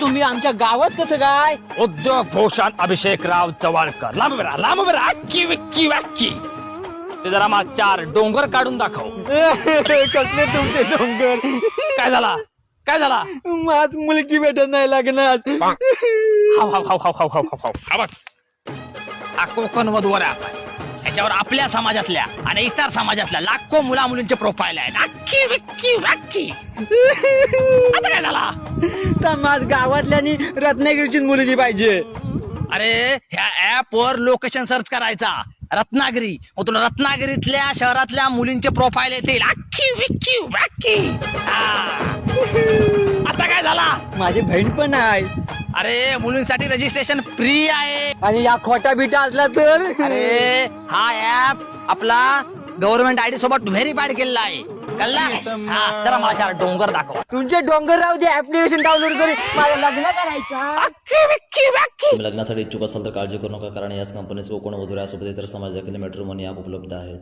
तुम्ही आमच्या गावात कसं काय? उद्योग भूषण अभिषेकराव चवाळकर. लांब बरा अक्की विक्की वॅक्की. ते जरा मग 4 डोंगर काढून दाखव. कसले तुमचे डोंगर? काय झाला माझ मुलगी भेटत नाही लागणार. हाव हाव हाव हाव हाव हाव हाव हा बघ. हा कोकण वधूवर ऍप आहे. याच्यावर आपल्या समाजातल्या आणि इतर समाजातल्या लाखो मुला मुलींचे प्रोफाईल आहेत. अक्की विक्की वॅक्की. आता काय झाला? तर माझ गावातल्यानी रत्नागिरीचीच मुलगी पाहिजे. अरे ह्या ऍप वर लोकेशन सर्च करायचा रत्नागिरी, मग तुला रत्नागिरीतल्या शहरातल्या मुलींचे प्रोफाईल येतील. अक्की विक्की वॅक्की. आता काय झाला? माझी बहीण पण आहे. अरे मुलींसाठी रजिस्ट्रेशन फ्री आहे. आणि या खोटा बिटा असला तर? अरे हा ऍप आपला गव्हर्नमेंट आयडी सोबत व्हेरीफाईड केलेला आहे. कळला? हा जरा मला 4 डोंगर दाखव. तुमचे डोंगर राहू दे, ऍप्लिकेशन डाउनलोड करून मला लग्न करायचं. अक्की विक्की वॅक्की. तुम्ही लग्नासाठी इच्छुक असाल तर काळजी करू नका, कारण याच कंपनीचे कोकण वधू यासोबत इतर समाजातील मॅट्रिमोनी ॲप उपलब्ध आहेत.